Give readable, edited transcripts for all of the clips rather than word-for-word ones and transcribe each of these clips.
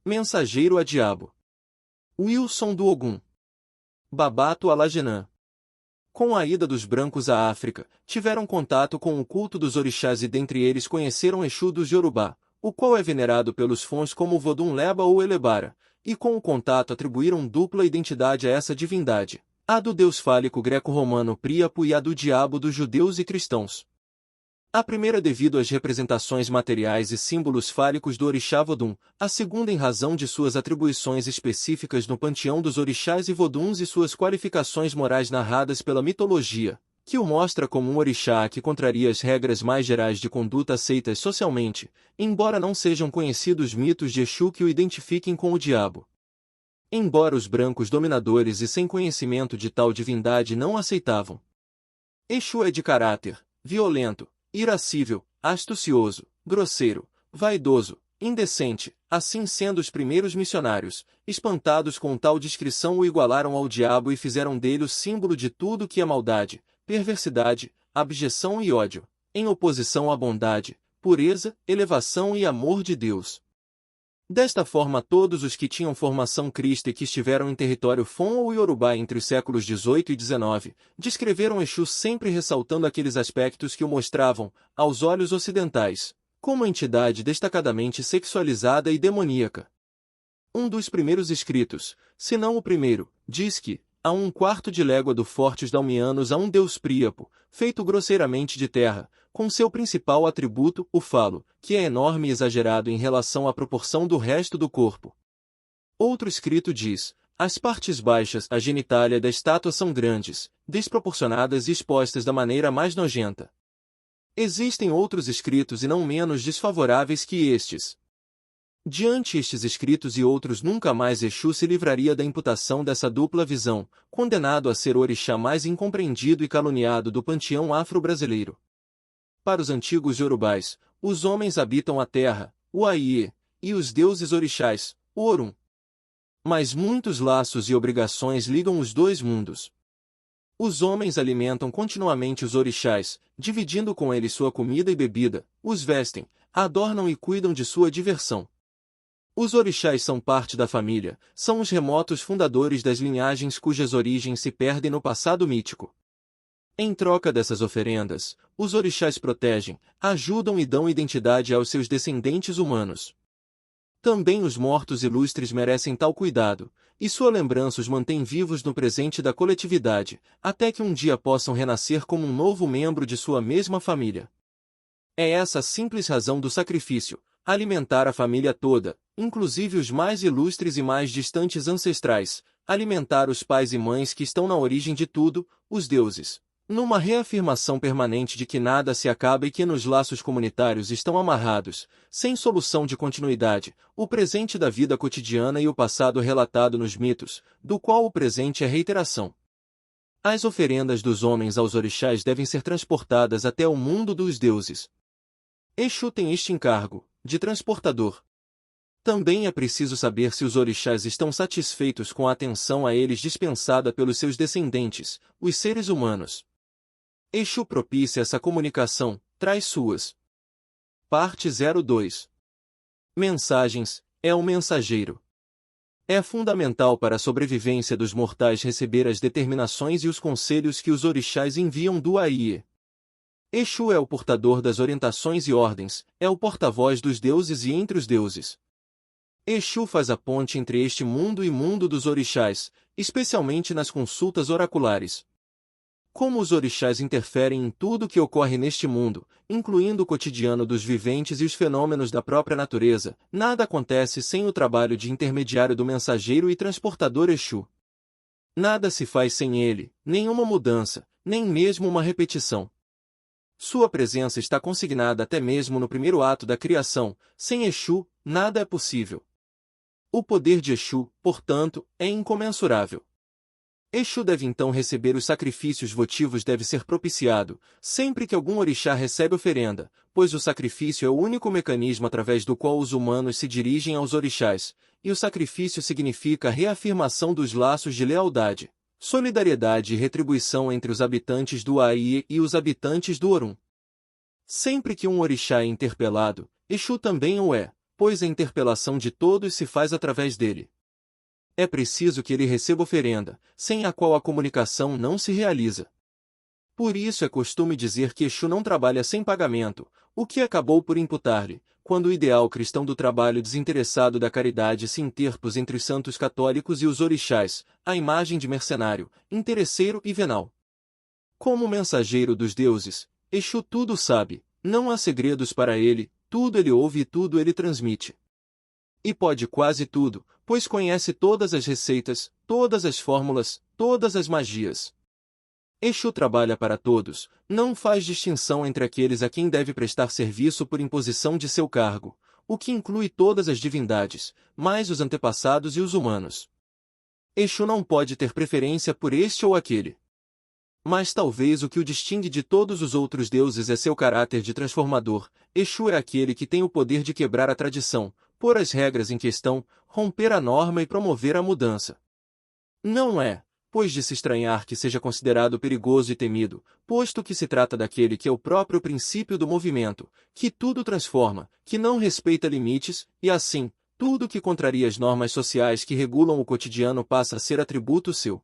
Mensageiro a diabo. Wilson do Ogum. Babato Alagenã. Com a ida dos brancos à África, tiveram contato com o culto dos orixás e dentre eles conheceram Exu dos Yorubá, o qual é venerado pelos Fons como Vodun Leba ou Elebara, e com o contato atribuíram dupla identidade a essa divindade, a do deus fálico greco-romano Príapo e a do diabo dos judeus e cristãos. A primeira devido às representações materiais e símbolos fálicos do orixá Vodun, a segunda em razão de suas atribuições específicas no panteão dos orixás e Voduns e suas qualificações morais narradas pela mitologia, que o mostra como um orixá que contraria as regras mais gerais de conduta aceitas socialmente, embora não sejam conhecidos mitos de Exu que o identifiquem com o diabo. Embora os brancos dominadores e sem conhecimento de tal divindade não aceitavam. Exu é de caráter violento, irascível, astucioso, grosseiro, vaidoso, indecente, assim sendo os primeiros missionários, espantados com tal descrição o igualaram ao diabo e fizeram dele o símbolo de tudo que é maldade, perversidade, abjeção e ódio, em oposição à bondade, pureza, elevação e amor de Deus. Desta forma todos os que tinham formação cristã e que estiveram em território Fon ou Yorubá entre os séculos XVIII e XIX, descreveram Exu sempre ressaltando aqueles aspectos que o mostravam, aos olhos ocidentais, como entidade destacadamente sexualizada e demoníaca. Um dos primeiros escritos, se não o primeiro, diz que, a 1/4 de légua do Fortes Dalmianos há um deus Príapo, feito grosseiramente de terra, com seu principal atributo, o falo, que é enorme e exagerado em relação à proporção do resto do corpo. Outro escrito diz, as partes baixas, a genitália da estátua são grandes, desproporcionadas e expostas da maneira mais nojenta. Existem outros escritos e não menos desfavoráveis que estes. Diante estes escritos e outros nunca mais Exu se livraria da imputação dessa dupla visão, condenado a ser o orixá mais incompreendido e caluniado do panteão afro-brasileiro. Para os antigos Yorubais, os homens habitam a terra, o Aie, e os deuses orixás, o Orum. Mas muitos laços e obrigações ligam os dois mundos. Os homens alimentam continuamente os orixás, dividindo com eles sua comida e bebida, os vestem, adornam e cuidam de sua diversão. Os orixás são parte da família, são os remotos fundadores das linhagens cujas origens se perdem no passado mítico. Em troca dessas oferendas, os orixás protegem, ajudam e dão identidade aos seus descendentes humanos. Também os mortos ilustres merecem tal cuidado, e sua lembrança os mantém vivos no presente da coletividade, até que um dia possam renascer como um novo membro de sua mesma família. É essa a simples razão do sacrifício, alimentar a família toda, inclusive os mais ilustres e mais distantes ancestrais, alimentar os pais e mães que estão na origem de tudo, os deuses. Numa reafirmação permanente de que nada se acaba e que nos laços comunitários estão amarrados, sem solução de continuidade, o presente da vida cotidiana e o passado relatado nos mitos, do qual o presente é reiteração. As oferendas dos homens aos orixás devem ser transportadas até o mundo dos deuses. Exu tem este encargo, de transportador. Também é preciso saber se os orixás estão satisfeitos com a atenção a eles dispensada pelos seus descendentes, os seres humanos. Exu propicia essa comunicação, traz suas. Parte 02. Mensagens, é o mensageiro. É fundamental para a sobrevivência dos mortais receber as determinações e os conselhos que os orixás enviam do Aie. Exu é o portador das orientações e ordens, é o porta-voz dos deuses e entre os deuses. Exu faz a ponte entre este mundo e mundo dos orixás, especialmente nas consultas oraculares. Como os orixás interferem em tudo que ocorre neste mundo, incluindo o cotidiano dos viventes e os fenômenos da própria natureza, nada acontece sem o trabalho de intermediário do mensageiro e transportador Exu. Nada se faz sem ele, nenhuma mudança, nem mesmo uma repetição. Sua presença está consignada até mesmo no primeiro ato da criação, sem Exu, nada é possível. O poder de Exu, portanto, é incomensurável. Exu deve então receber os sacrifícios votivos deve ser propiciado, sempre que algum orixá recebe oferenda, pois o sacrifício é o único mecanismo através do qual os humanos se dirigem aos orixás, e o sacrifício significa a reafirmação dos laços de lealdade, solidariedade e retribuição entre os habitantes do Aie e os habitantes do Orum. Sempre que um orixá é interpelado, Exu também o é, pois a interpelação de todos se faz através dele. É preciso que ele receba oferenda, sem a qual a comunicação não se realiza. Por isso é costume dizer que Exu não trabalha sem pagamento, o que acabou por imputar-lhe, quando o ideal cristão do trabalho desinteressado da caridade se interpôs entre os santos católicos e os orixás, a imagem de mercenário, interesseiro e venal. Como mensageiro dos deuses, Exu tudo sabe, não há segredos para ele, tudo ele ouve e tudo ele transmite. E pode quase tudo, pois conhece todas as receitas, todas as fórmulas, todas as magias. Exu trabalha para todos, não faz distinção entre aqueles a quem deve prestar serviço por imposição de seu cargo, o que inclui todas as divindades, mais os antepassados e os humanos. Exu não pode ter preferência por este ou aquele. Mas talvez o que o distingue de todos os outros deuses é seu caráter de transformador. Exu é aquele que tem o poder de quebrar a tradição, pôr as regras em questão, romper a norma e promover a mudança. Não é, pois, de se estranhar que seja considerado perigoso e temido, posto que se trata daquele que é o próprio princípio do movimento, que tudo transforma, que não respeita limites, e assim, tudo que contraria as normas sociais que regulam o cotidiano passa a ser atributo seu.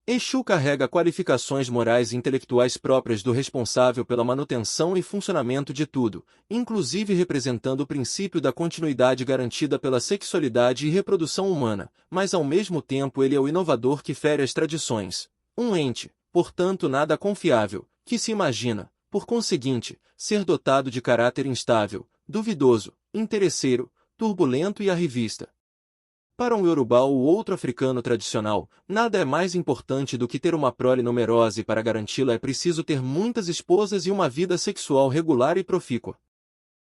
Exu carrega qualificações morais e intelectuais próprias do responsável pela manutenção e funcionamento de tudo, inclusive representando o princípio da continuidade garantida pela sexualidade e reprodução humana, mas ao mesmo tempo ele é o inovador que fere as tradições. Um ente, portanto nada confiável, que se imagina, por conseguinte, ser dotado de caráter instável, duvidoso, interesseiro, turbulento e arrivista. Para um iorubá ou outro africano tradicional, nada é mais importante do que ter uma prole numerosa e para garanti-la é preciso ter muitas esposas e uma vida sexual regular e profícua.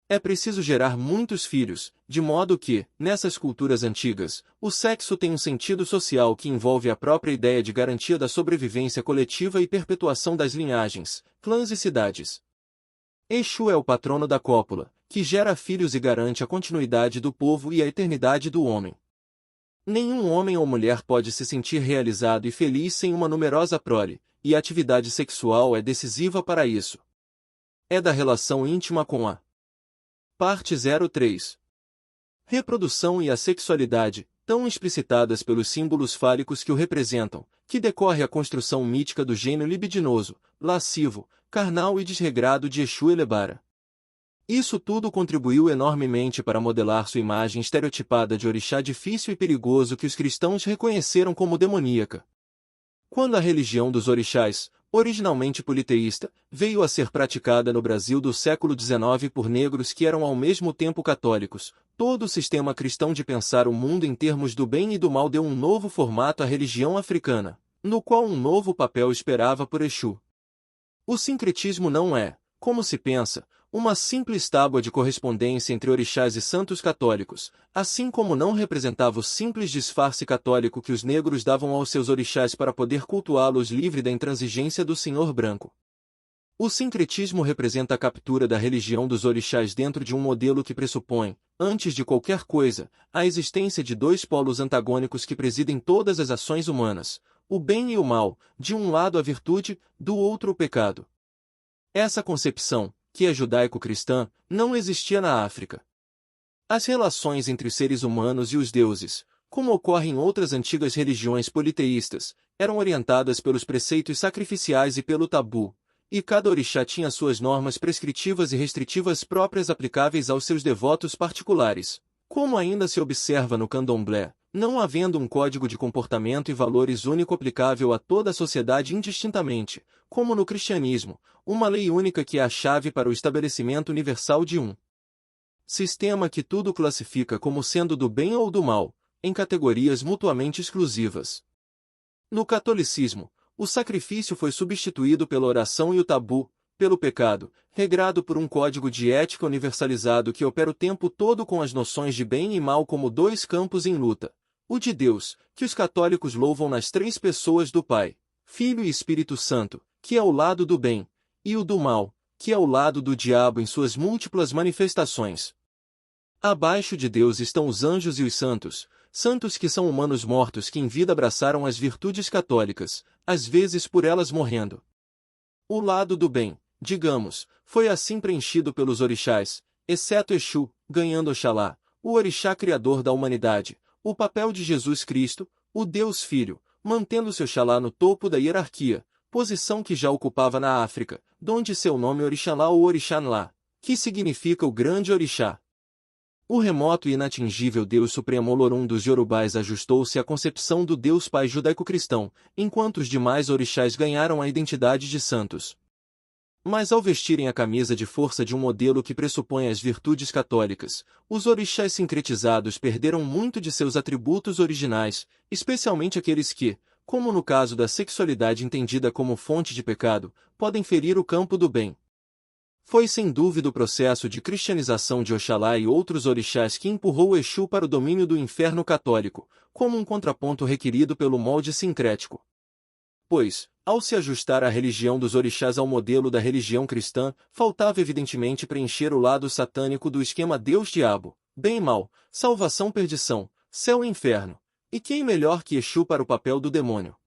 É preciso gerar muitos filhos, de modo que, nessas culturas antigas, o sexo tem um sentido social que envolve a própria ideia de garantia da sobrevivência coletiva e perpetuação das linhagens, clãs e cidades. Exu é o patrono da cópula, que gera filhos e garante a continuidade do povo e a eternidade do homem. Nenhum homem ou mulher pode se sentir realizado e feliz sem uma numerosa prole, e a atividade sexual é decisiva para isso. É da relação íntima com a parte 03. Reprodução e a sexualidade, tão explicitadas pelos símbolos fálicos que o representam, que decorre a construção mítica do gênio libidinoso, lascivo, carnal e desregrado de Exu Elebara. Isso tudo contribuiu enormemente para modelar sua imagem estereotipada de orixá difícil e perigoso que os cristãos reconheceram como demoníaca. Quando a religião dos orixás, originalmente politeísta, veio a ser praticada no Brasil do século XIX por negros que eram ao mesmo tempo católicos, todo o sistema cristão de pensar o mundo em termos do bem e do mal deu um novo formato à religião africana, no qual um novo papel esperava por Exu. O sincretismo não é, como se pensa, uma simples tábua de correspondência entre orixás e santos católicos, assim como não representava o simples disfarce católico que os negros davam aos seus orixás para poder cultuá-los livre da intransigência do senhor branco. O sincretismo representa a captura da religião dos orixás dentro de um modelo que pressupõe, antes de qualquer coisa, a existência de dois polos antagônicos que presidem todas as ações humanas, o bem e o mal, de um lado a virtude, do outro o pecado. Essa concepção, que é judaico-cristã, não existia na África. As relações entre os seres humanos e os deuses, como ocorre em outras antigas religiões politeístas, eram orientadas pelos preceitos sacrificiais e pelo tabu, e cada orixá tinha suas normas prescritivas e restritivas próprias aplicáveis aos seus devotos particulares, como ainda se observa no candomblé, não havendo um código de comportamento e valores único aplicável a toda a sociedade indistintamente, como no cristianismo, uma lei única que é a chave para o estabelecimento universal de um sistema que tudo classifica como sendo do bem ou do mal, em categorias mutuamente exclusivas. No catolicismo, o sacrifício foi substituído pela oração e o tabu, pelo pecado, regrado por um código de ética universalizado que opera o tempo todo com as noções de bem e mal como dois campos em luta. O de Deus, que os católicos louvam nas três pessoas do Pai, Filho e Espírito Santo, que é o lado do bem, e o do mal, que é o lado do diabo em suas múltiplas manifestações. Abaixo de Deus estão os anjos e os santos, santos que são humanos mortos que em vida abraçaram as virtudes católicas, às vezes por elas morrendo. O lado do bem, digamos, foi assim preenchido pelos orixás, exceto Exu, ganhando Oxalá, o orixá criador da humanidade, o papel de Jesus Cristo, o Deus Filho, mantendo-se Oxalá no topo da hierarquia, posição que já ocupava na África, donde seu nome Orixalá ou Orixanlá, que significa o grande orixá. O remoto e inatingível Deus Supremo Olorum dos Yorubais ajustou-se à concepção do Deus Pai judaico-cristão, enquanto os demais orixás ganharam a identidade de santos. Mas ao vestirem a camisa de força de um modelo que pressupõe as virtudes católicas, os orixás sincretizados perderam muito de seus atributos originais, especialmente aqueles que, como no caso da sexualidade entendida como fonte de pecado, podem ferir o campo do bem. Foi sem dúvida o processo de cristianização de Oxalá e outros orixás que empurrou o Exu para o domínio do inferno católico, como um contraponto requerido pelo molde sincrético. Pois, ao se ajustar a religião dos orixás ao modelo da religião cristã, faltava evidentemente preencher o lado satânico do esquema Deus-Diabo, bem e mal, salvação-perdição, céu e inferno. E quem melhor que Exu para o papel do demônio?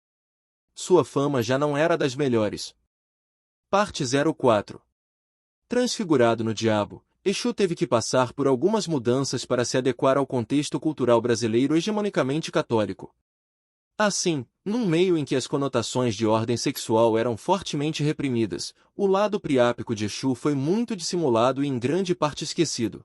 Sua fama já não era das melhores. Parte 04. Transfigurado no diabo, Exu teve que passar por algumas mudanças para se adequar ao contexto cultural brasileiro hegemonicamente católico. Assim, num meio em que as conotações de ordem sexual eram fortemente reprimidas, o lado priápico de Exu foi muito dissimulado e em grande parte esquecido.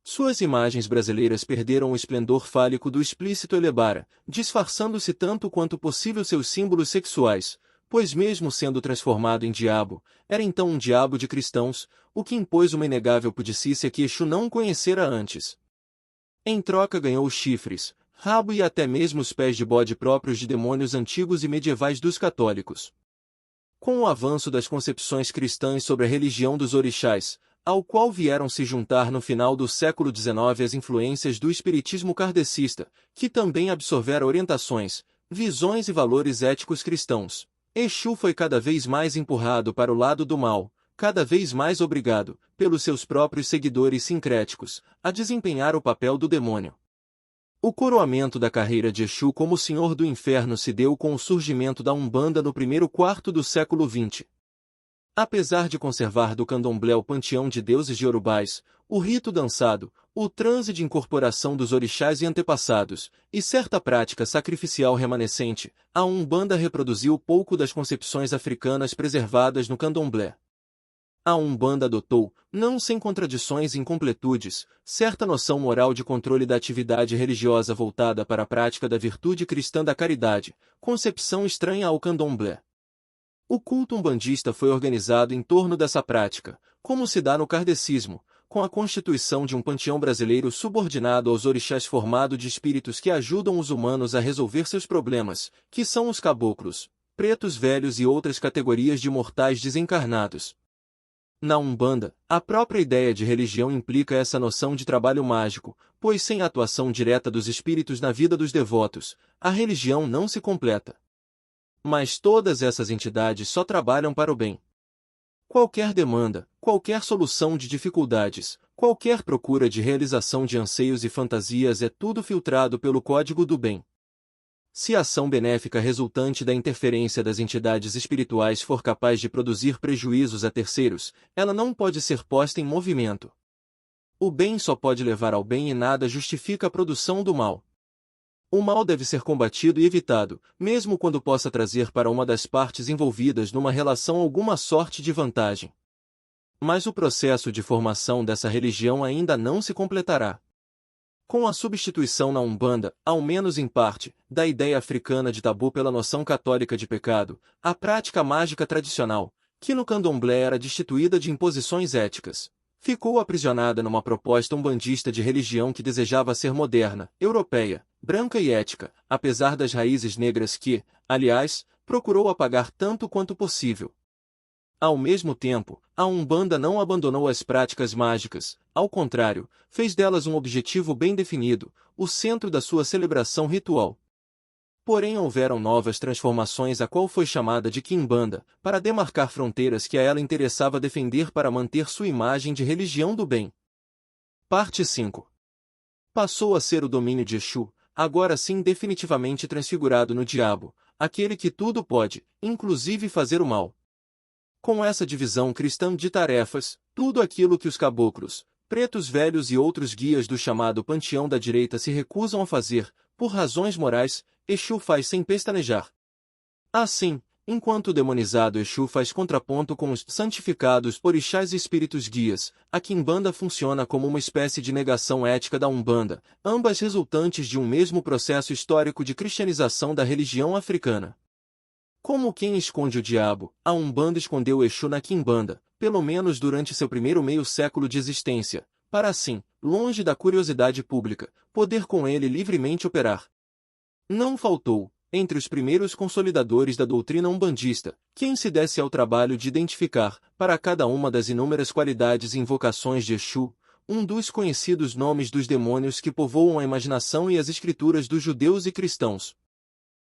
Suas imagens brasileiras perderam o esplendor fálico do explícito Elebara, disfarçando-se tanto quanto possível seus símbolos sexuais, pois mesmo sendo transformado em diabo, era então um diabo de cristãos, o que impôs uma inegável pudicícia que Exu não conhecera antes. Em troca ganhou os chifres, rabo e até mesmo os pés de bode próprios de demônios antigos e medievais dos católicos. Com o avanço das concepções cristãs sobre a religião dos orixás, ao qual vieram se juntar no final do século XIX as influências do espiritismo kardecista, que também absorvera orientações, visões e valores éticos cristãos, Exu foi cada vez mais empurrado para o lado do mal, cada vez mais obrigado, pelos seus próprios seguidores sincréticos, a desempenhar o papel do demônio. O coroamento da carreira de Exu como Senhor do Inferno se deu com o surgimento da Umbanda no primeiro quarto do século XX. Apesar de conservar do candomblé o panteão de deuses iorubais, o rito dançado, o transe de incorporação dos orixás e antepassados, e certa prática sacrificial remanescente, a Umbanda reproduziu pouco das concepções africanas preservadas no candomblé. A Umbanda adotou, não sem contradições e incompletudes, certa noção moral de controle da atividade religiosa voltada para a prática da virtude cristã da caridade, concepção estranha ao candomblé. O culto umbandista foi organizado em torno dessa prática, como se dá no kardecismo, com a constituição de um panteão brasileiro subordinado aos orixás formado de espíritos que ajudam os humanos a resolver seus problemas, que são os caboclos, pretos velhos e outras categorias de mortais desencarnados. Na Umbanda, a própria ideia de religião implica essa noção de trabalho mágico, pois sem a atuação direta dos espíritos na vida dos devotos, a religião não se completa. Mas todas essas entidades só trabalham para o bem. Qualquer demanda, qualquer solução de dificuldades, qualquer procura de realização de anseios e fantasias é tudo filtrado pelo código do bem. Se a ação benéfica resultante da interferência das entidades espirituais for capaz de produzir prejuízos a terceiros, ela não pode ser posta em movimento. O bem só pode levar ao bem e nada justifica a produção do mal. O mal deve ser combatido e evitado, mesmo quando possa trazer para uma das partes envolvidas numa relação alguma sorte de vantagem. Mas o processo de formação dessa religião ainda não se completará. Com a substituição na Umbanda, ao menos em parte, da ideia africana de tabu pela noção católica de pecado, a prática mágica tradicional, que no candomblé era destituída de imposições éticas, ficou aprisionada numa proposta umbandista de religião que desejava ser moderna, europeia, branca e ética, apesar das raízes negras que, aliás, procurou apagar tanto quanto possível. Ao mesmo tempo, a Umbanda não abandonou as práticas mágicas, ao contrário, fez delas um objetivo bem definido, o centro da sua celebração ritual. Porém houveram novas transformações a qual foi chamada de Quimbanda, para demarcar fronteiras que a ela interessava defender para manter sua imagem de religião do bem. Parte 5. Passou a ser o domínio de Exu, agora sim definitivamente transfigurado no diabo, aquele que tudo pode, inclusive fazer o mal. Com essa divisão cristã de tarefas, tudo aquilo que os caboclos, Pretos Velhos e outros guias do chamado panteão da direita se recusam a fazer, por razões morais, Exu faz sem pestanejar. Assim, enquanto o demonizado Exu faz contraponto com os santificados orixás e espíritos guias, a quimbanda funciona como uma espécie de negação ética da umbanda, ambas resultantes de um mesmo processo histórico de cristianização da religião africana. Como quem esconde o diabo, a umbanda escondeu o Exu na quimbanda, pelo menos durante seu primeiro meio século de existência, para assim, longe da curiosidade pública, poder com ele livremente operar. Não faltou, entre os primeiros consolidadores da doutrina umbandista, quem se desse ao trabalho de identificar, para cada uma das inúmeras qualidades e invocações de Exu, um dos conhecidos nomes dos demônios que povoam a imaginação e as escrituras dos judeus e cristãos.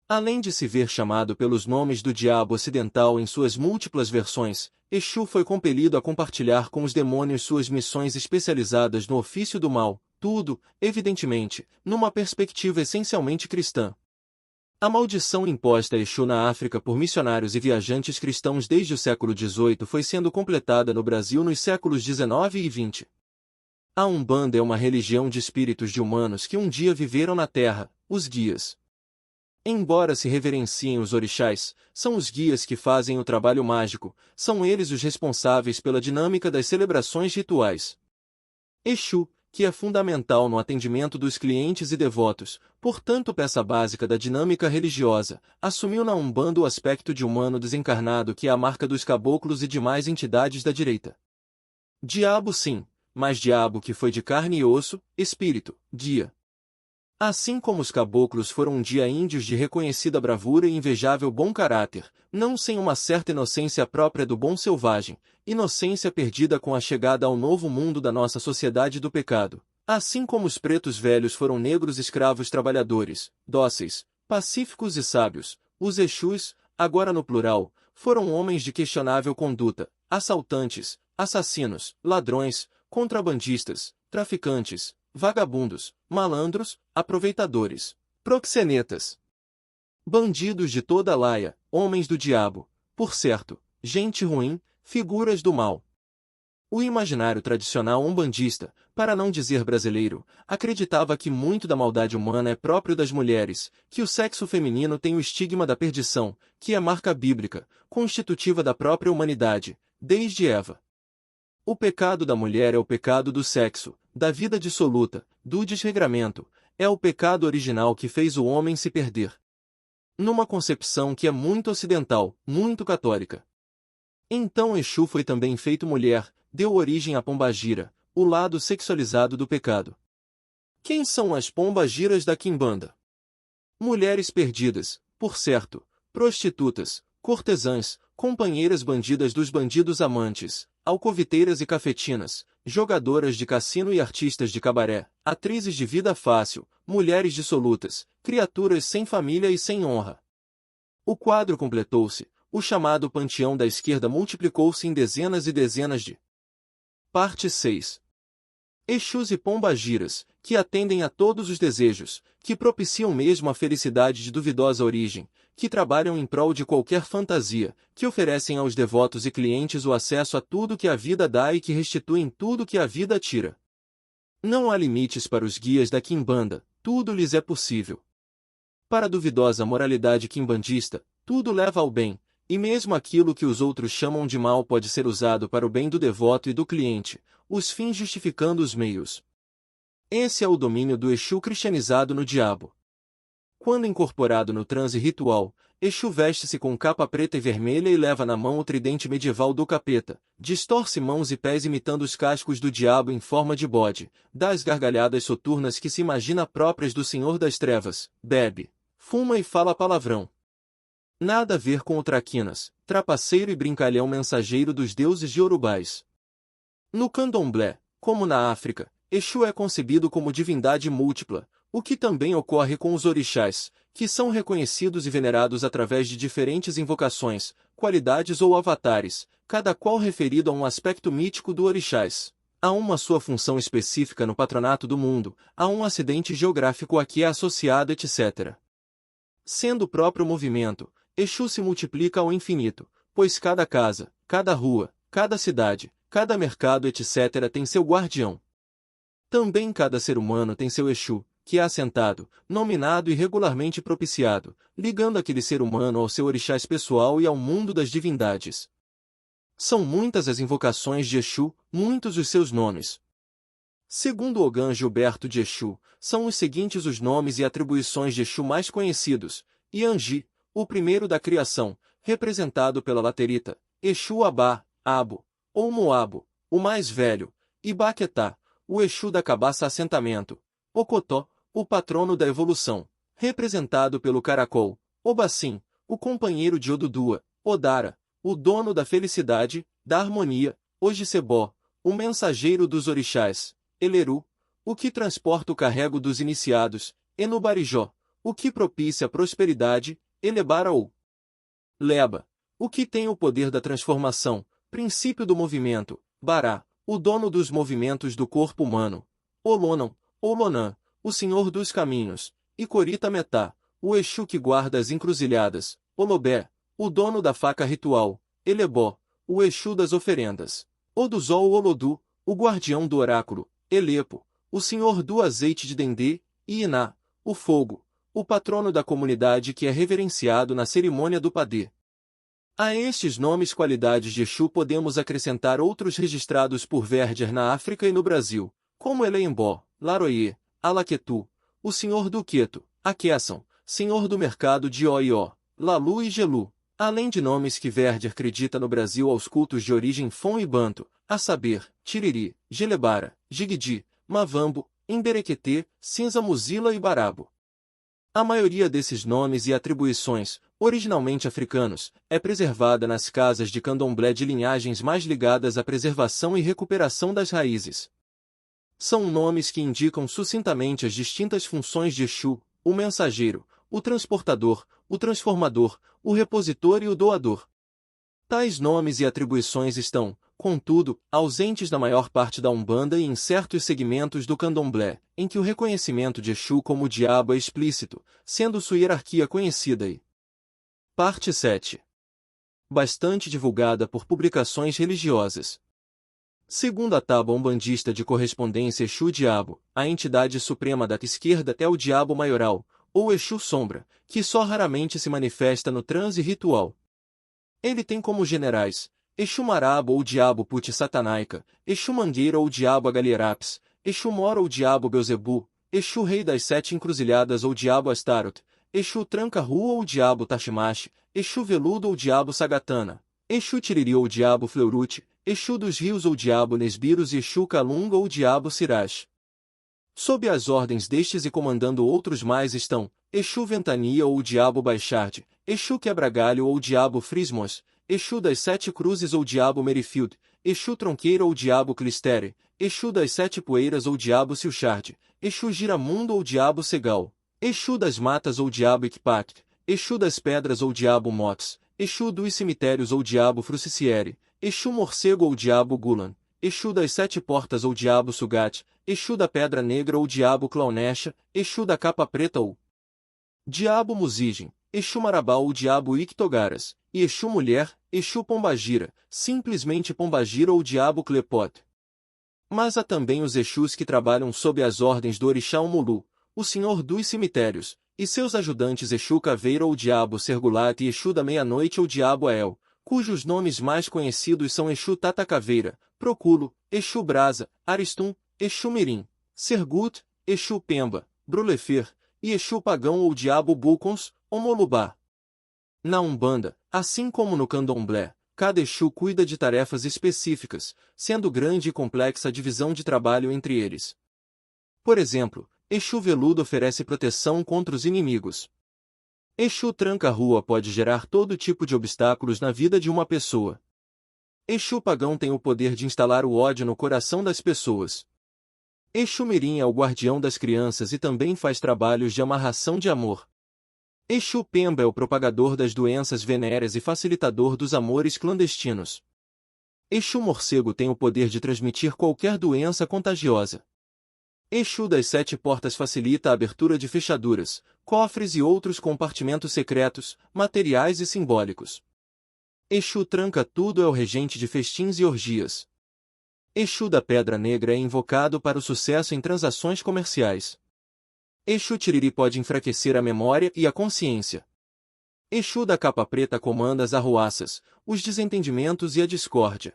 Além de se ver chamado pelos nomes do diabo ocidental em suas múltiplas versões, Exu foi compelido a compartilhar com os demônios suas missões especializadas no ofício do mal, tudo, evidentemente, numa perspectiva essencialmente cristã. A maldição imposta a Exu na África por missionários e viajantes cristãos desde o século XVIII foi sendo completada no Brasil nos séculos XIX e XX. A Umbanda é uma religião de espíritos de humanos que um dia viveram na Terra, os guias. Embora se reverenciem os orixás, são os guias que fazem o trabalho mágico, são eles os responsáveis pela dinâmica das celebrações rituais. Exu, que é fundamental no atendimento dos clientes e devotos, portanto peça básica da dinâmica religiosa, assumiu na Umbanda o aspecto de humano desencarnado que é a marca dos caboclos e demais entidades da direita. Diabo sim, mas diabo que foi de carne e osso, espírito, guia. Assim como os caboclos foram um dia índios de reconhecida bravura e invejável bom caráter, não sem uma certa inocência própria do bom selvagem, inocência perdida com a chegada ao novo mundo da nossa sociedade do pecado. Assim como os pretos velhos foram negros escravos trabalhadores, dóceis, pacíficos e sábios, os Exus, agora no plural, foram homens de questionável conduta, assaltantes, assassinos, ladrões, contrabandistas, traficantes, vagabundos, malandros, aproveitadores, proxenetas, bandidos de toda a laia, homens do diabo, por certo, gente ruim, figuras do mal. O imaginário tradicional umbandista, para não dizer brasileiro, acreditava que muito da maldade humana é próprio das mulheres, que o sexo feminino tem o estigma da perdição, que é marca bíblica, constitutiva da própria humanidade, desde Eva. O pecado da mulher é o pecado do sexo, da vida dissoluta, do desregramento, é o pecado original que fez o homem se perder. Numa concepção que é muito ocidental, muito católica. Então Exu foi também feito mulher, deu origem à pombagira, o lado sexualizado do pecado. Quem são as pombagiras da quimbanda? Mulheres perdidas, por certo, prostitutas, cortesãs, companheiras bandidas dos bandidos amantes, alcoviteiras e cafetinas, jogadoras de cassino e artistas de cabaré, atrizes de vida fácil, mulheres dissolutas, criaturas sem família e sem honra. O quadro completou-se, o chamado panteão da esquerda multiplicou-se em dezenas e dezenas de. Parte 6. Exus e pombagiras, que atendem a todos os desejos, que propiciam mesmo a felicidade de duvidosa origem, que trabalham em prol de qualquer fantasia, que oferecem aos devotos e clientes o acesso a tudo que a vida dá e que restituem tudo que a vida tira. Não há limites para os guias da quimbanda, tudo lhes é possível. Para a duvidosa moralidade quimbandista, tudo leva ao bem, e mesmo aquilo que os outros chamam de mal pode ser usado para o bem do devoto e do cliente, os fins justificando os meios. Esse é o domínio do Exu cristianizado no diabo. Quando incorporado no transe ritual, Exu veste-se com capa preta e vermelha e leva na mão o tridente medieval do capeta, distorce mãos e pés imitando os cascos do diabo em forma de bode, dá as gargalhadas soturnas que se imagina próprias do Senhor das Trevas, bebe, fuma e fala palavrão. Nada a ver com o traquinas, trapaceiro e brincalhão mensageiro dos deuses iorubais. No candomblé, como na África, Exu é concebido como divindade múltipla, o que também ocorre com os orixás, que são reconhecidos e venerados através de diferentes invocações, qualidades ou avatares, cada qual referido a um aspecto mítico do orixás. Há uma sua função específica no patronato do mundo, há um acidente geográfico a que é associado, etc. Sendo o próprio movimento, Exu se multiplica ao infinito, pois cada casa, cada rua, cada cidade, cada mercado, etc. tem seu guardião. Também cada ser humano tem seu Exu, que é assentado, nominado e regularmente propiciado, ligando aquele ser humano ao seu orixá pessoal e ao mundo das divindades. São muitas as invocações de Exu, muitos os seus nomes. Segundo Ogan Gilberto de Exu, são os seguintes os nomes e atribuições de Exu mais conhecidos: Iangi, o primeiro da criação, representado pela laterita; Exu Abá, Abo, ou Moabo, o mais velho; Ibaquetá, o Exu da cabaça assentamento; Ocotó, o patrono da evolução, representado pelo caracol; Obassim, o companheiro de Odudua; Odara, o dono da felicidade, da harmonia; Ojicebó, o mensageiro dos orixás; Eleru, o que transporta o carrego dos iniciados; Enubarijó, o que propicia a prosperidade; Elebaraú, Leba, o que tem o poder da transformação, princípio do movimento; Bará, o dono dos movimentos do corpo humano; Olonão, Olonã, o senhor dos caminhos; e Corita Metá, o Exu que guarda as encruzilhadas; Olobé, o dono da faca ritual; Elebó, o Exu das oferendas; Oduzó ou Olodu, o guardião do oráculo; Elepo, o senhor do azeite de dendê; e Iná, o fogo, o patrono da comunidade que é reverenciado na cerimônia do padê. A estes nomes qualidades de Exu podemos acrescentar outros registrados por Verger na África e no Brasil, como Eleembó, Laroye, Alaquetu, o senhor do Queto, Aqueçam, senhor do mercado de Oió, Lalu e Gelu, além de nomes que Verger acredita no Brasil aos cultos de origem Fon e Banto, a saber, Tiriri, Gelebara, Jigidi, Mavambo, Emberequetê, Cinza Muzila e Barabo. A maioria desses nomes e atribuições, originalmente africanos, é preservada nas casas de candomblé de linhagens mais ligadas à preservação e recuperação das raízes. São nomes que indicam sucintamente as distintas funções de Exu: o mensageiro, o transportador, o transformador, o repositor e o doador. Tais nomes e atribuições estão, contudo, ausentes na maior parte da Umbanda e em certos segmentos do Candomblé, em que o reconhecimento de Exu como o diabo é explícito, sendo sua hierarquia conhecida e. Parte 7. Bastante divulgada por publicações religiosas. Segundo a tábua umbandista de correspondência Exu-Diabo, a entidade suprema da esquerda é o Diabo Maioral, ou Exu-Sombra, que só raramente se manifesta no transe ritual. Ele tem como generais Exu Marabo ou Diabo Puti Satanaica, Exu Mangueira ou Diabo Agalierapes, Exu Mora ou Diabo Beuzebu, Exu Rei das Sete Encruzilhadas ou Diabo Astaroth, Exu Tranca-Rua ou Diabo Tashimash, Exu Veludo ou Diabo Sagatana, Exu Tiriri ou Diabo Fleurute, Exu dos Rios ou Diabo Nesbiros e Exu Calunga ou Diabo Sirash. Sob as ordens destes e comandando outros mais estão Exu Ventania ou Diabo Baixarde, Exu Quebra-Galho ou Diabo Frismos, Exu das Sete Cruzes ou Diabo Merrifield, Exu Tronqueira ou Diabo Clistere, Exu das Sete Poeiras ou Diabo Silchard, Exu Giramundo ou Diabo Segal, Exu das Matas ou Diabo Ikpak, Exu das Pedras ou Diabo Mox, Exu dos Cemitérios ou Diabo Fruciciere, Exu Morcego ou Diabo Gulan, Exu das Sete Portas ou Diabo Sugat, Exu da Pedra Negra ou Diabo Clownecha, Exu da Capa Preta ou Diabo Muzigem, Exu Marabá ou Diabo Ictogaras, e Exu Mulher, Exu Pombagira, simplesmente Pombagira ou Diabo Clepote. Mas há também os Exus que trabalham sob as ordens do Orixá Umulu, o Senhor dos Cemitérios, e seus ajudantes Exu Caveira ou Diabo Sergulat e Exu da Meia-Noite ou Diabo Ael, cujos nomes mais conhecidos são Exu Tata Caveira, Proculo, Exu Brasa, Aristum, Exu Mirim, Sergut, Exu Pemba, Brulefer, e Exu Pagão ou Diabo Bulcons, Omolubá. Na Umbanda, assim como no Candomblé, cada Exu cuida de tarefas específicas, sendo grande e complexa a divisão de trabalho entre eles. Por exemplo, Exu Veludo oferece proteção contra os inimigos. Exu Tranca-Rua pode gerar todo tipo de obstáculos na vida de uma pessoa. Exu Pagão tem o poder de instalar o ódio no coração das pessoas. Exu Mirim é o guardião das crianças e também faz trabalhos de amarração de amor. Exu Pemba é o propagador das doenças venéreas e facilitador dos amores clandestinos. Exu Morcego tem o poder de transmitir qualquer doença contagiosa. Exu das Sete Portas facilita a abertura de fechaduras, cofres e outros compartimentos secretos, materiais e simbólicos. Exu Tranca-Tudo é o regente de festins e orgias. Exu da Pedra Negra é invocado para o sucesso em transações comerciais. Exu Tiriri pode enfraquecer a memória e a consciência. Exu da Capa Preta comanda as arruaças, os desentendimentos e a discórdia.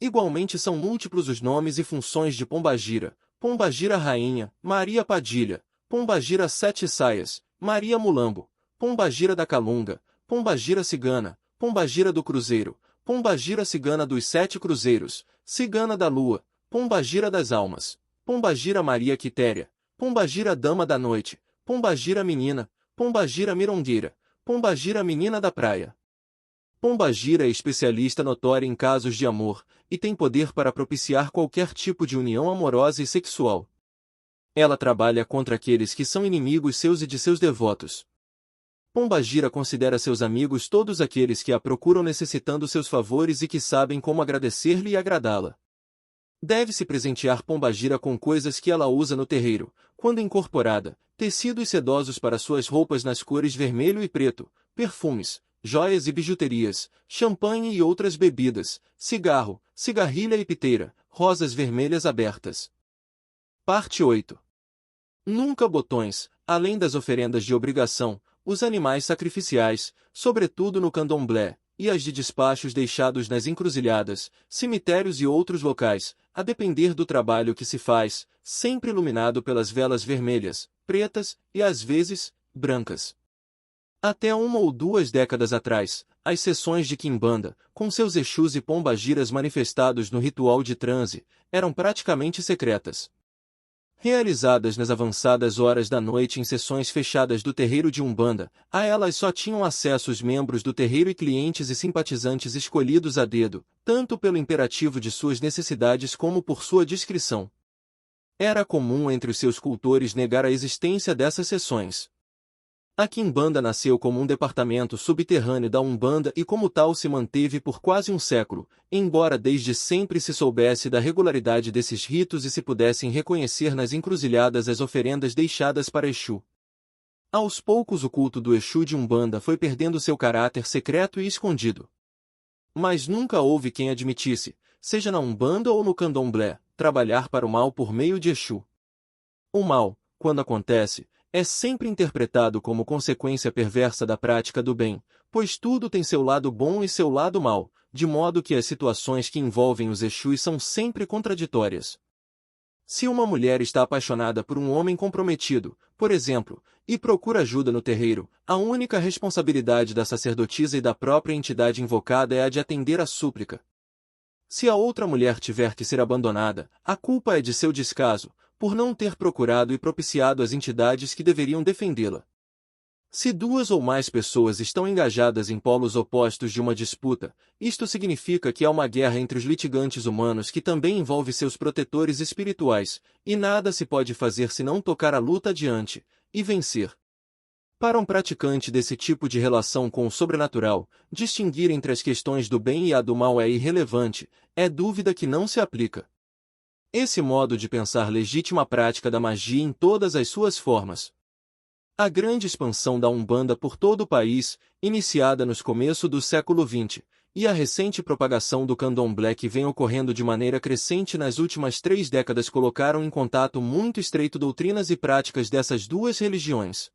Igualmente são múltiplos os nomes e funções de Pombagira: Pombagira Rainha, Maria Padilha, Pombagira Sete Saias, Maria Mulambo, Pombagira da Calunga, Pombagira Cigana, Pombagira do Cruzeiro, Pombagira Cigana dos Sete Cruzeiros, Cigana da Lua, Pombagira das Almas, Pombagira Maria Quitéria, Pombagira Dama da Noite, Pombagira Menina, Pombagira Mirongueira, Pombagira Menina da Praia. Pombagira é especialista notória em casos de amor, e tem poder para propiciar qualquer tipo de união amorosa e sexual. Ela trabalha contra aqueles que são inimigos seus e de seus devotos. Pombagira considera seus amigos todos aqueles que a procuram necessitando seus favores e que sabem como agradecer-lhe e agradá-la. Deve-se presentear Pombagira com coisas que ela usa no terreiro, quando incorporada, tecidos sedosos para suas roupas nas cores vermelho e preto, perfumes, joias e bijuterias, champanhe e outras bebidas, cigarro, cigarrilha e piteira, rosas vermelhas abertas. Parte 8. Nunca botões, além das oferendas de obrigação, os animais sacrificiais, sobretudo no candomblé, e as de despachos deixados nas encruzilhadas, cemitérios e outros locais, a depender do trabalho que se faz, sempre iluminado pelas velas vermelhas, pretas e, às vezes, brancas. Até 1 ou 2 décadas atrás, as sessões de quimbanda, com seus exus e pombagiras manifestados no ritual de transe, eram praticamente secretas. Realizadas nas avançadas horas da noite em sessões fechadas do terreiro de Umbanda, a elas só tinham acesso os membros do terreiro e clientes e simpatizantes escolhidos a dedo, tanto pelo imperativo de suas necessidades como por sua discrição. Era comum entre os seus cultores negar a existência dessas sessões. A quimbanda nasceu como um departamento subterrâneo da Umbanda e como tal se manteve por quase um século, embora desde sempre se soubesse da regularidade desses ritos e se pudessem reconhecer nas encruzilhadas as oferendas deixadas para Exu. Aos poucos o culto do Exu de Umbanda foi perdendo seu caráter secreto e escondido. Mas nunca houve quem admitisse, seja na Umbanda ou no Candomblé, trabalhar para o mal por meio de Exu. O mal, quando acontece, é sempre interpretado como consequência perversa da prática do bem, pois tudo tem seu lado bom e seu lado mau, de modo que as situações que envolvem os Exus são sempre contraditórias. Se uma mulher está apaixonada por um homem comprometido, por exemplo, e procura ajuda no terreiro, a única responsabilidade da sacerdotisa e da própria entidade invocada é a de atender à súplica. Se a outra mulher tiver que ser abandonada, a culpa é de seu descaso, por não ter procurado e propiciado as entidades que deveriam defendê-la. Se 2 ou mais pessoas estão engajadas em polos opostos de uma disputa, isto significa que há uma guerra entre os litigantes humanos que também envolve seus protetores espirituais, e nada se pode fazer senão tocar a luta adiante, e vencer. Para um praticante desse tipo de relação com o sobrenatural, distinguir entre as questões do bem e a do mal é irrelevante, é dúvida que não se aplica. Esse modo de pensar legitima a prática da magia em todas as suas formas. A grande expansão da Umbanda por todo o país, iniciada nos começos do século XX, e a recente propagação do Candomblé que vem ocorrendo de maneira crescente nas últimas 3 décadas colocaram em contato muito estreito doutrinas e práticas dessas duas religiões.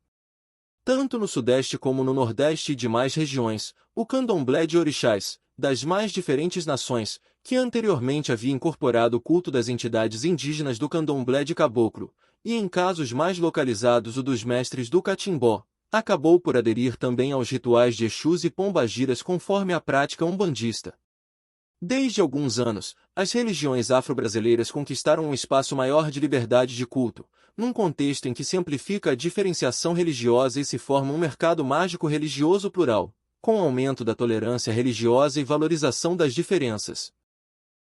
Tanto no Sudeste como no Nordeste e demais regiões, o Candomblé de orixás, das mais diferentes nações, que anteriormente havia incorporado o culto das entidades indígenas do Candomblé de Caboclo, e em casos mais localizados o dos mestres do Catimbó, acabou por aderir também aos rituais de Exus e Pombagiras conforme a prática umbandista. Desde alguns anos, as religiões afro-brasileiras conquistaram um espaço maior de liberdade de culto, num contexto em que se amplifica a diferenciação religiosa e se forma um mercado mágico religioso plural, com o aumento da tolerância religiosa e valorização das diferenças.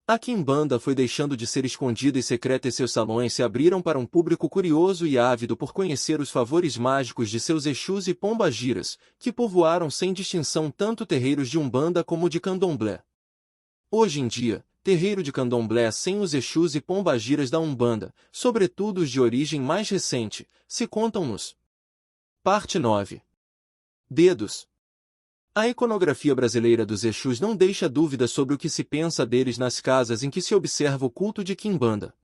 A quimbanda foi deixando de ser escondida e secreta e seus salões se abriram para um público curioso e ávido por conhecer os favores mágicos de seus Exus e Pombagiras, que povoaram sem distinção tanto terreiros de Umbanda como de Candomblé. Hoje em dia, terreiro de Candomblé sem os Exus e Pombagiras da Umbanda, sobretudo os de origem mais recente, se contam nos. Parte 9. Dedos. A iconografia brasileira dos Exus não deixa dúvida sobre o que se pensa deles nas casas em que se observa o culto de Quimbanda.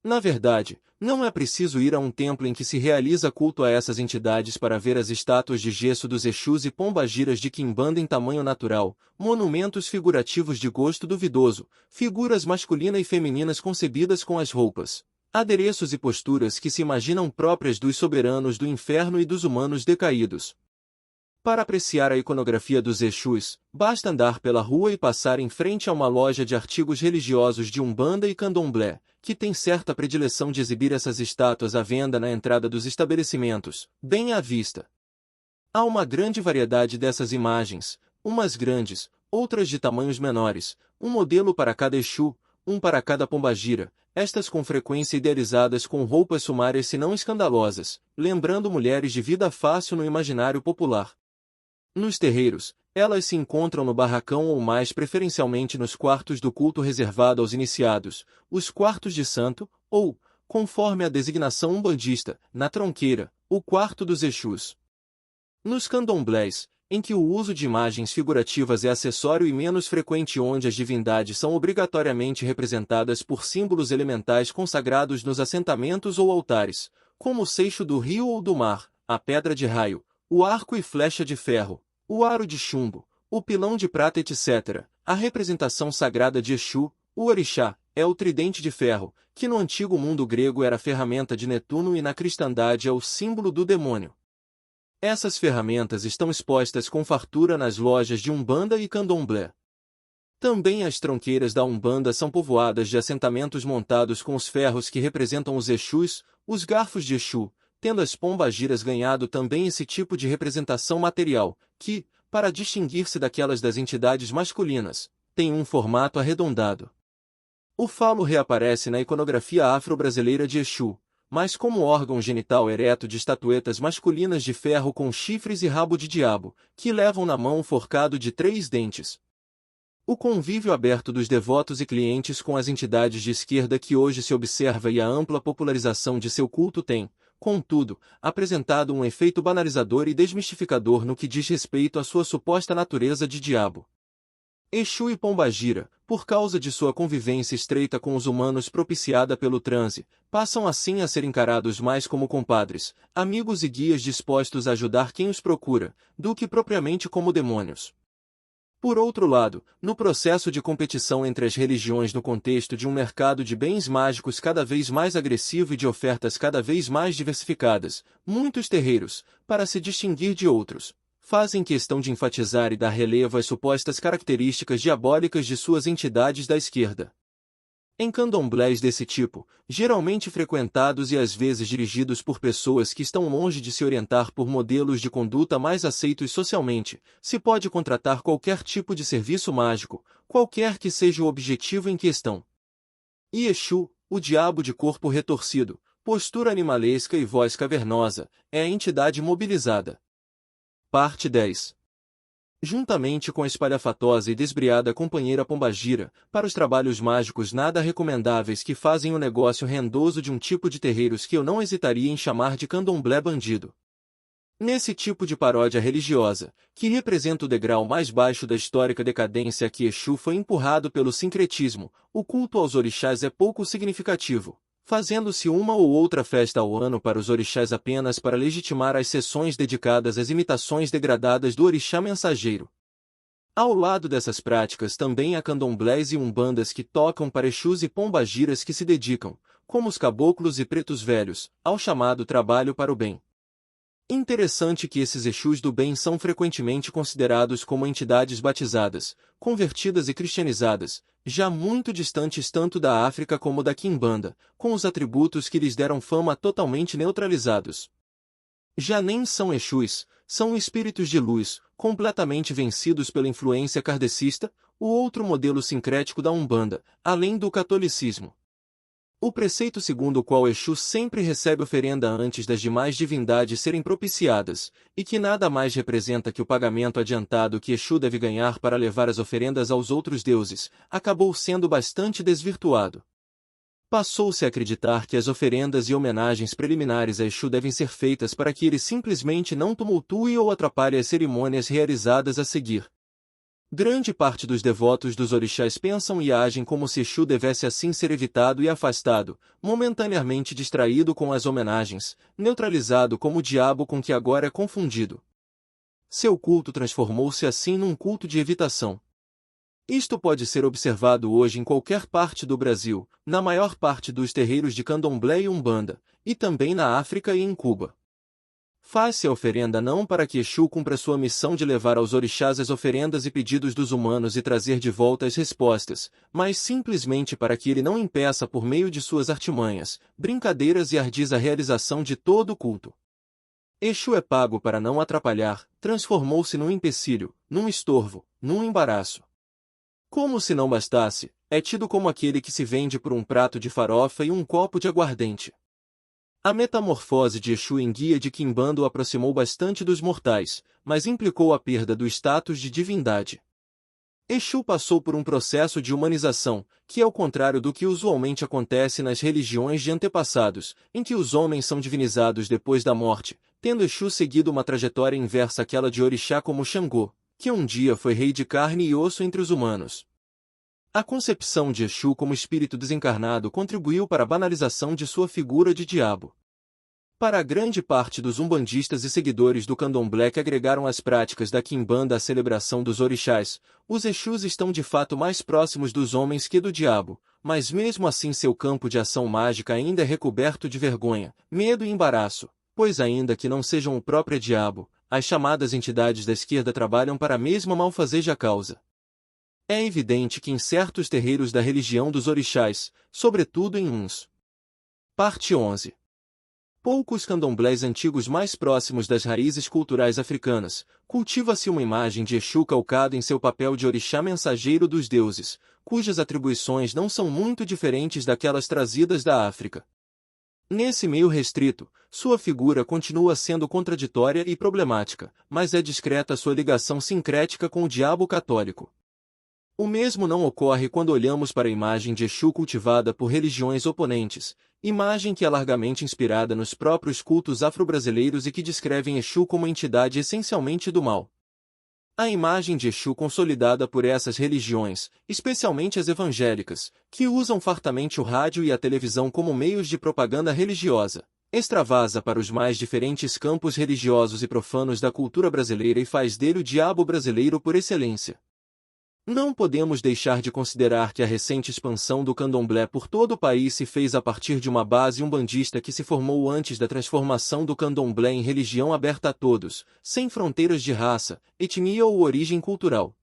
Na verdade, não é preciso ir a um templo em que se realiza culto a essas entidades para ver as estátuas de gesso dos Exus e pombagiras de Quimbanda em tamanho natural, monumentos figurativos de gosto duvidoso, figuras masculina e femininas concebidas com as roupas, adereços e posturas que se imaginam próprias dos soberanos do inferno e dos humanos decaídos. Para apreciar a iconografia dos Exus, basta andar pela rua e passar em frente a uma loja de artigos religiosos de Umbanda e Candomblé, que tem certa predileção de exibir essas estátuas à venda na entrada dos estabelecimentos, bem à vista. Há uma grande variedade dessas imagens, umas grandes, outras de tamanhos menores, um modelo para cada Exu, um para cada pombagira, estas com frequência idealizadas com roupas sumárias se não escandalosas, lembrando mulheres de vida fácil no imaginário popular. Nos terreiros, elas se encontram no barracão ou mais preferencialmente nos quartos do culto reservado aos iniciados, os quartos de santo, ou, conforme a designação umbandista, na tronqueira, o quarto dos Exus. Nos candomblés, em que o uso de imagens figurativas é acessório e menos frequente onde as divindades são obrigatoriamente representadas por símbolos elementais consagrados nos assentamentos ou altares, como o seixo do rio ou do mar, a pedra de raio, o arco e flecha de ferro, o aro de chumbo, o pilão de prata etc. A representação sagrada de Exu, o orixá, é o tridente de ferro, que no antigo mundo grego era a ferramenta de Netuno e na cristandade é o símbolo do demônio. Essas ferramentas estão expostas com fartura nas lojas de Umbanda e Candomblé. Também as tronqueiras da Umbanda são povoadas de assentamentos montados com os ferros que representam os Exus, os garfos de Exu, tendo as pombagiras ganhado também esse tipo de representação material, que, para distinguir-se daquelas das entidades masculinas, tem um formato arredondado. O falo reaparece na iconografia afro-brasileira de Exu, mas como órgão genital ereto de estatuetas masculinas de ferro com chifres e rabo de diabo, que levam na mão um forcado de 3 dentes. O convívio aberto dos devotos e clientes com as entidades de esquerda que hoje se observa e a ampla popularização de seu culto tem, contudo, apresentado um efeito banalizador e desmistificador no que diz respeito à sua suposta natureza de diabo. Exu e pombagira, por causa de sua convivência estreita com os humanos propiciada pelo transe, passam assim a ser encarados mais como compadres, amigos e guias dispostos a ajudar quem os procura, do que propriamente como demônios. Por outro lado, no processo de competição entre as religiões no contexto de um mercado de bens mágicos cada vez mais agressivo e de ofertas cada vez mais diversificadas, muitos terreiros, para se distinguir de outros, fazem questão de enfatizar e dar relevo às supostas características diabólicas de suas entidades da esquerda. Em candomblés desse tipo, geralmente frequentados e às vezes dirigidos por pessoas que estão longe de se orientar por modelos de conduta mais aceitos socialmente, se pode contratar qualquer tipo de serviço mágico, qualquer que seja o objetivo em questão. E Exu, o diabo de corpo retorcido, postura animalesca e voz cavernosa, é a entidade mobilizada. Parte 10. Juntamente com a espalhafatosa e desbriada companheira pombagira, para os trabalhos mágicos nada recomendáveis que fazem o negócio rendoso de um tipo de terreiros que eu não hesitaria em chamar de candomblé bandido. Nesse tipo de paródia religiosa, que representa o degrau mais baixo da histórica decadência a que Exu foi empurrado pelo sincretismo, o culto aos orixás é pouco significativo, fazendo-se uma ou outra festa ao ano para os orixás apenas para legitimar as sessões dedicadas às imitações degradadas do orixá mensageiro. Ao lado dessas práticas também há candomblés e umbandas que tocam para Exus e pombagiras que se dedicam, como os caboclos e pretos velhos, ao chamado trabalho para o bem. Interessante que esses Exus do bem são frequentemente considerados como entidades batizadas, convertidas e cristianizadas, já muito distantes tanto da África como da Quimbanda, com os atributos que lhes deram fama totalmente neutralizados. Já nem são Exus, são espíritos de luz, completamente vencidos pela influência kardecista, o outro modelo sincrético da Umbanda, além do catolicismo. O preceito segundo o qual Exu sempre recebe oferenda antes das demais divindades serem propiciadas, e que nada mais representa que o pagamento adiantado que Exu deve ganhar para levar as oferendas aos outros deuses, acabou sendo bastante desvirtuado. Passou-se a acreditar que as oferendas e homenagens preliminares a Exu devem ser feitas para que ele simplesmente não tumultue ou atrapalhe as cerimônias realizadas a seguir. Grande parte dos devotos dos orixás pensam e agem como se Exu devesse assim ser evitado e afastado, momentaneamente distraído com as homenagens, neutralizado como o diabo com que agora é confundido. Seu culto transformou-se assim num culto de evitação. Isto pode ser observado hoje em qualquer parte do Brasil, na maior parte dos terreiros de Candomblé e Umbanda, e também na África e em Cuba. Faz-se a oferenda não para que Exu cumpra sua missão de levar aos orixás as oferendas e pedidos dos humanos e trazer de volta as respostas, mas simplesmente para que ele não impeça por meio de suas artimanhas, brincadeiras e ardis a realização de todo o culto. Exu é pago para não atrapalhar, transformou-se num empecilho, num estorvo, num embaraço. Como se não bastasse, é tido como aquele que se vende por um prato de farofa e um copo de aguardente. A metamorfose de Exu em guia de Quimbanda o aproximou bastante dos mortais, mas implicou a perda do status de divindade. Exu passou por um processo de humanização, que é o contrário do que usualmente acontece nas religiões de antepassados, em que os homens são divinizados depois da morte, tendo Exu seguido uma trajetória inversa àquela de orixá como Xangô, que um dia foi rei de carne e osso entre os humanos. A concepção de Exu como espírito desencarnado contribuiu para a banalização de sua figura de diabo. Para a grande parte dos umbandistas e seguidores do candomblé que agregaram as práticas da quimbanda à celebração dos orixás, os Exus estão de fato mais próximos dos homens que do diabo, mas mesmo assim seu campo de ação mágica ainda é recoberto de vergonha, medo e embaraço, pois ainda que não sejam o próprio diabo, as chamadas entidades da esquerda trabalham para a mesma malfazeja causa. É evidente que em certos terreiros da religião dos orixás, sobretudo em uns. Parte 11. Poucos candomblés antigos mais próximos das raízes culturais africanas, cultiva-se uma imagem de Exu calcado em seu papel de orixá mensageiro dos deuses, cujas atribuições não são muito diferentes daquelas trazidas da África. Nesse meio restrito, sua figura continua sendo contraditória e problemática, mas é discreta sua ligação sincrética com o diabo católico. O mesmo não ocorre quando olhamos para a imagem de Exu cultivada por religiões oponentes, imagem que é largamente inspirada nos próprios cultos afro-brasileiros e que descrevem Exu como entidade essencialmente do mal. A imagem de Exu consolidada por essas religiões, especialmente as evangélicas, que usam fartamente o rádio e a televisão como meios de propaganda religiosa, extravasa para os mais diferentes campos religiosos e profanos da cultura brasileira e faz dele o diabo brasileiro por excelência. Não podemos deixar de considerar que a recente expansão do candomblé por todo o país se fez a partir de uma base umbandista que se formou antes da transformação do candomblé em religião aberta a todos, sem fronteiras de raça, etnia ou origem cultural.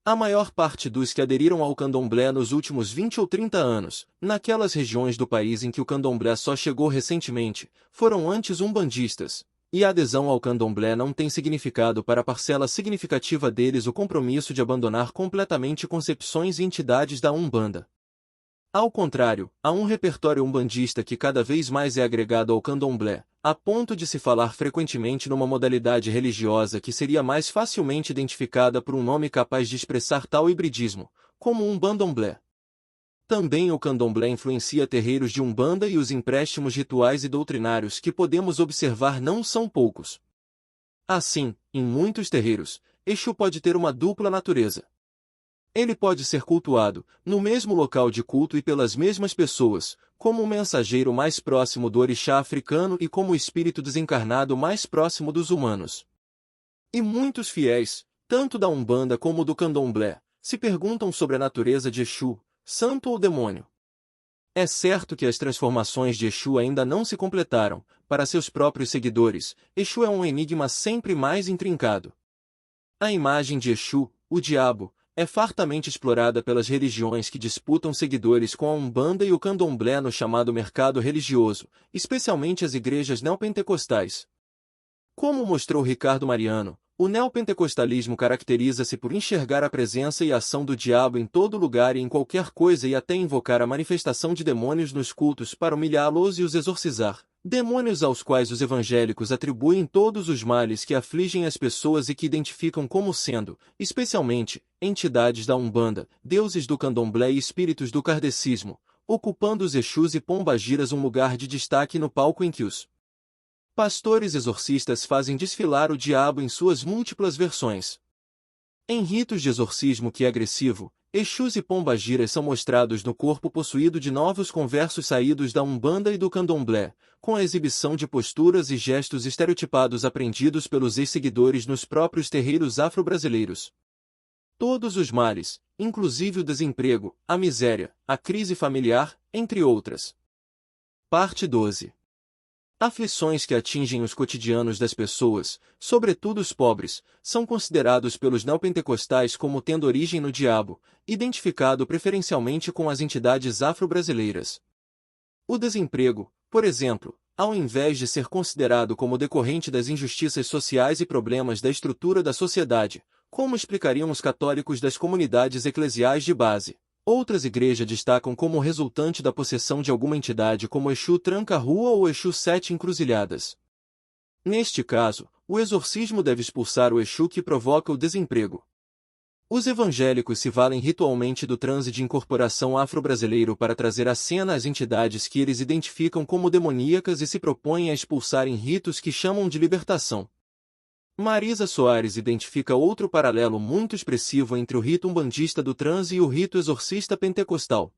A maior parte dos que aderiram ao candomblé nos últimos 20 ou 30 anos, naquelas regiões do país em que o candomblé só chegou recentemente, foram antes umbandistas. E a adesão ao candomblé não tem significado para parcela significativa deles o compromisso de abandonar completamente concepções e entidades da Umbanda. Ao contrário, há um repertório umbandista que cada vez mais é agregado ao candomblé, a ponto de se falar frequentemente numa modalidade religiosa que seria mais facilmente identificada por um nome capaz de expressar tal hibridismo, como umbandomblé. Também o candomblé influencia terreiros de Umbanda e os empréstimos rituais e doutrinários que podemos observar não são poucos. Assim, em muitos terreiros, Exu pode ter uma dupla natureza. Ele pode ser cultuado, no mesmo local de culto e pelas mesmas pessoas, como o mensageiro mais próximo do orixá africano e como o espírito desencarnado mais próximo dos humanos. E muitos fiéis, tanto da Umbanda como do candomblé, se perguntam sobre a natureza de Exu, santo ou demônio. É certo que as transformações de Exu ainda não se completaram, para seus próprios seguidores, Exu é um enigma sempre mais intrincado. A imagem de Exu, o diabo, é fartamente explorada pelas religiões que disputam seguidores com a Umbanda e o candomblé no chamado mercado religioso, especialmente as igrejas neopentecostais. Como mostrou Ricardo Mariano, o neopentecostalismo caracteriza-se por enxergar a presença e ação do diabo em todo lugar e em qualquer coisa e até invocar a manifestação de demônios nos cultos para humilhá-los e os exorcizar, demônios aos quais os evangélicos atribuem todos os males que afligem as pessoas e que identificam como sendo, especialmente, entidades da Umbanda, deuses do candomblé e espíritos do kardecismo, ocupando os Exus e Pombagiras um lugar de destaque no palco em que os pastores exorcistas fazem desfilar o diabo em suas múltiplas versões. Em ritos de exorcismo que é agressivo, Exus e Pombagiras são mostrados no corpo possuído de novos conversos saídos da Umbanda e do Candomblé, com a exibição de posturas e gestos estereotipados aprendidos pelos ex-seguidores nos próprios terreiros afro-brasileiros. Todos os males, inclusive o desemprego, a miséria, a crise familiar, entre outras. Parte 12. Aflições que atingem os cotidianos das pessoas, sobretudo os pobres, são considerados pelos neopentecostais como tendo origem no diabo, identificado preferencialmente com as entidades afro-brasileiras. O desemprego, por exemplo, ao invés de ser considerado como decorrente das injustiças sociais e problemas da estrutura da sociedade, como explicariam os católicos das comunidades eclesiais de base, outras igrejas destacam como resultante da possessão de alguma entidade como Exu Tranca-Rua ou Exu Sete Encruzilhadas. Neste caso, o exorcismo deve expulsar o Exu que provoca o desemprego. Os evangélicos se valem ritualmente do transe de incorporação afro-brasileiro para trazer à cena as entidades que eles identificam como demoníacas e se propõem a expulsar em ritos que chamam de libertação. Marisa Soares identifica outro paralelo muito expressivo entre o rito umbandista do transe e o rito exorcista pentecostal.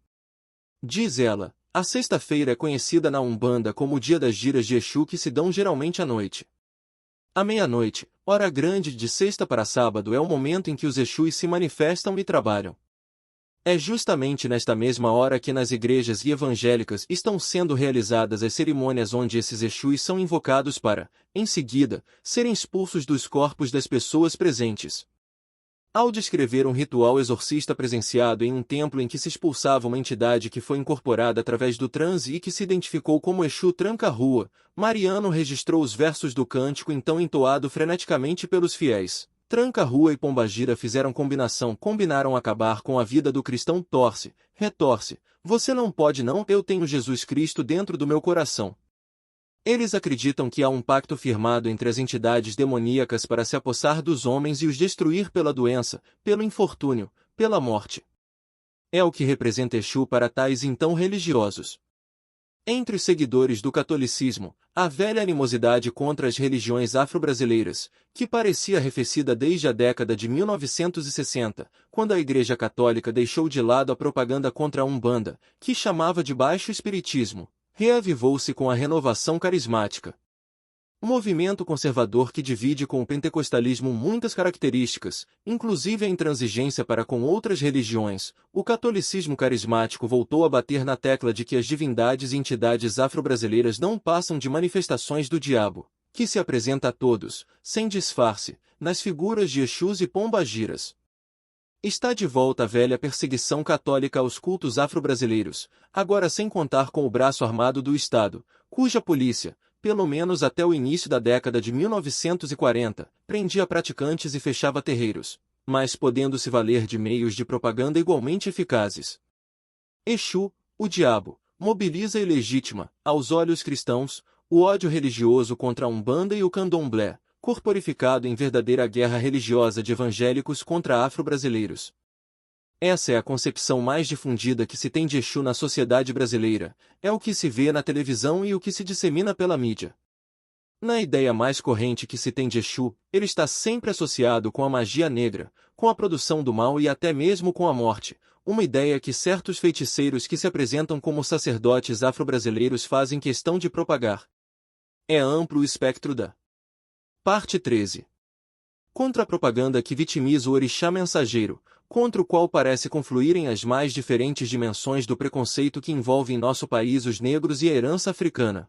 Diz ela, a sexta-feira é conhecida na Umbanda como o dia das giras de Exu que se dão geralmente à noite. À meia-noite, hora grande de sexta para sábado é o momento em que os Exus se manifestam e trabalham. É justamente nesta mesma hora que nas igrejas evangélicas estão sendo realizadas as cerimônias onde esses Exus são invocados para, em seguida, serem expulsos dos corpos das pessoas presentes. Ao descrever um ritual exorcista presenciado em um templo em que se expulsava uma entidade que foi incorporada através do transe e que se identificou como Exu Tranca-Rua, Mariano registrou os versos do cântico então entoado freneticamente pelos fiéis. Tranca-Rua e Pombagira combinaram acabar com a vida do cristão torce, retorce, você não pode não, eu tenho Jesus Cristo dentro do meu coração. Eles acreditam que há um pacto firmado entre as entidades demoníacas para se apossar dos homens e os destruir pela doença, pelo infortúnio, pela morte. É o que representa Exu para tais então religiosos. Entre os seguidores do catolicismo, a velha animosidade contra as religiões afro-brasileiras, que parecia arrefecida desde a década de 1960, quando a Igreja Católica deixou de lado a propaganda contra a Umbanda, que chamava de baixo espiritismo, reavivou-se com a renovação carismática. Um movimento conservador que divide com o pentecostalismo muitas características, inclusive a intransigência para com outras religiões, o catolicismo carismático voltou a bater na tecla de que as divindades e entidades afro-brasileiras não passam de manifestações do diabo, que se apresenta a todos, sem disfarce, nas figuras de Exus e Pombagiras. Está de volta a velha perseguição católica aos cultos afro-brasileiros, agora sem contar com o braço armado do Estado, cuja polícia, pelo menos até o início da década de 1940, prendia praticantes e fechava terreiros, mas podendo se valer de meios de propaganda igualmente eficazes. Exu, o diabo, mobiliza e legitima, aos olhos cristãos, o ódio religioso contra a Umbanda e o Candomblé, corporificado em verdadeira guerra religiosa de evangélicos contra afro-brasileiros. Essa é a concepção mais difundida que se tem de Exu na sociedade brasileira, é o que se vê na televisão e o que se dissemina pela mídia. Na ideia mais corrente que se tem de Exu, ele está sempre associado com a magia negra, com a produção do mal e até mesmo com a morte, uma ideia que certos feiticeiros que se apresentam como sacerdotes afro-brasileiros fazem questão de propagar. É amplo o espectro da Parte 13. Contra a propaganda que vitimiza o orixá mensageiro, contra o qual parece confluírem as mais diferentes dimensões do preconceito que envolve em nosso país os negros e a herança africana.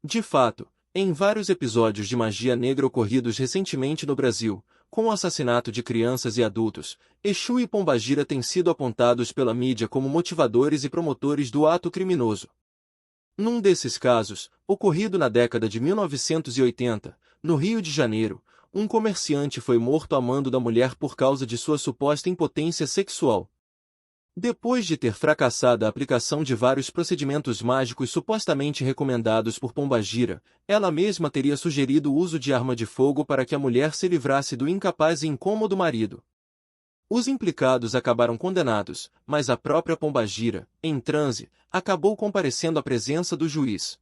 De fato, em vários episódios de magia negra ocorridos recentemente no Brasil, com o assassinato de crianças e adultos, Exu e Pombagira têm sido apontados pela mídia como motivadores e promotores do ato criminoso. Num desses casos, ocorrido na década de 1980, no Rio de Janeiro, um comerciante foi morto a mando da mulher por causa de sua suposta impotência sexual. Depois de ter fracassado a aplicação de vários procedimentos mágicos supostamente recomendados por Pombagira, ela mesma teria sugerido o uso de arma de fogo para que a mulher se livrasse do incapaz e incômodo marido. Os implicados acabaram condenados, mas a própria Pombagira, em transe, acabou comparecendo à presença do juiz.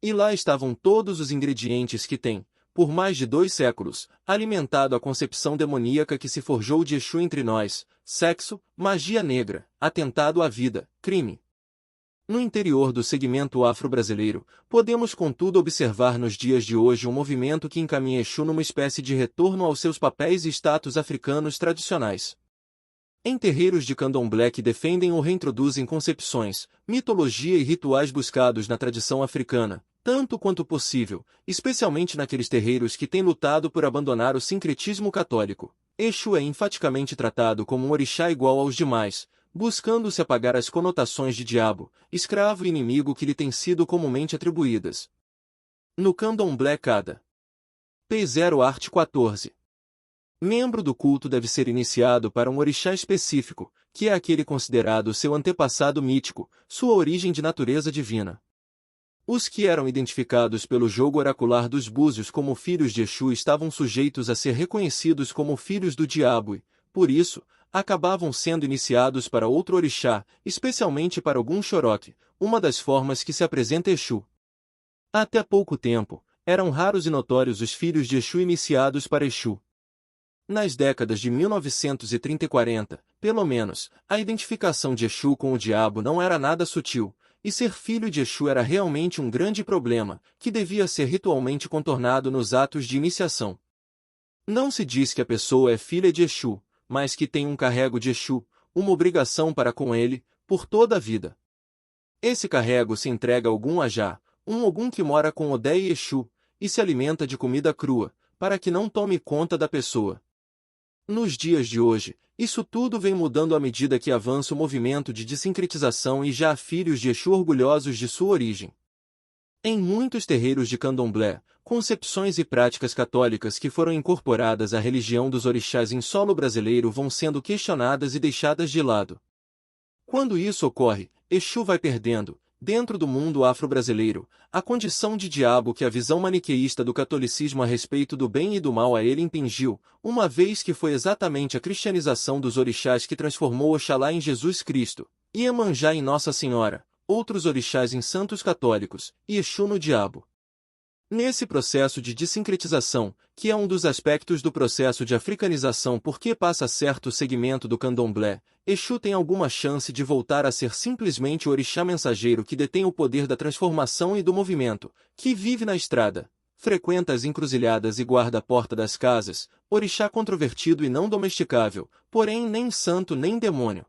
E lá estavam todos os ingredientes que têm, por mais de 2 séculos, alimentado a concepção demoníaca que se forjou de Exu entre nós: sexo, magia negra, atentado à vida, crime. No interior do segmento afro-brasileiro, podemos contudo observar nos dias de hoje um movimento que encaminha Exu numa espécie de retorno aos seus papéis e status africanos tradicionais. Em terreiros de candomblé que defendem ou reintroduzem concepções, mitologia e rituais buscados na tradição africana, tanto quanto possível, especialmente naqueles terreiros que têm lutado por abandonar o sincretismo católico, Exu é enfaticamente tratado como um orixá igual aos demais, buscando-se apagar as conotações de diabo, escravo e inimigo que lhe têm sido comumente atribuídas. No candomblé cada P0 art. 14. Membro do culto deve ser iniciado para um orixá específico, que é aquele considerado seu antepassado mítico, sua origem de natureza divina. Os que eram identificados pelo jogo oracular dos búzios como filhos de Exu estavam sujeitos a ser reconhecidos como filhos do diabo e, por isso, acabavam sendo iniciados para outro orixá, especialmente para algum xoroque, uma das formas que se apresenta Exu. Até pouco tempo, eram raros e notórios os filhos de Exu iniciados para Exu. Nas décadas de 1930 e 40, pelo menos, a identificação de Exu com o diabo não era nada sutil, e ser filho de Exu era realmente um grande problema, que devia ser ritualmente contornado nos atos de iniciação. Não se diz que a pessoa é filha de Exu, mas que tem um carrego de Exu, uma obrigação para com ele, por toda a vida. Esse carrego se entrega a algum ajá, um ogum que mora com Odé e Exu, e se alimenta de comida crua, para que não tome conta da pessoa. Nos dias de hoje, isso tudo vem mudando à medida que avança o movimento de desincretização e já há filhos de Exu orgulhosos de sua origem. Em muitos terreiros de candomblé, concepções e práticas católicas que foram incorporadas à religião dos orixás em solo brasileiro vão sendo questionadas e deixadas de lado. Quando isso ocorre, Exu vai perdendo, dentro do mundo afro-brasileiro, a condição de diabo que a visão maniqueísta do catolicismo a respeito do bem e do mal a ele impingiu, uma vez que foi exatamente a cristianização dos orixás que transformou Oxalá em Jesus Cristo, Iemanjá em Nossa Senhora, outros orixás em santos católicos, e Exu no diabo. Nesse processo de desincretização, que é um dos aspectos do processo de africanização porque passa certo segmento do candomblé, Exu tem alguma chance de voltar a ser simplesmente o orixá mensageiro que detém o poder da transformação e do movimento, que vive na estrada, frequenta as encruzilhadas e guarda a porta das casas, orixá controvertido e não domesticável, porém nem santo nem demônio.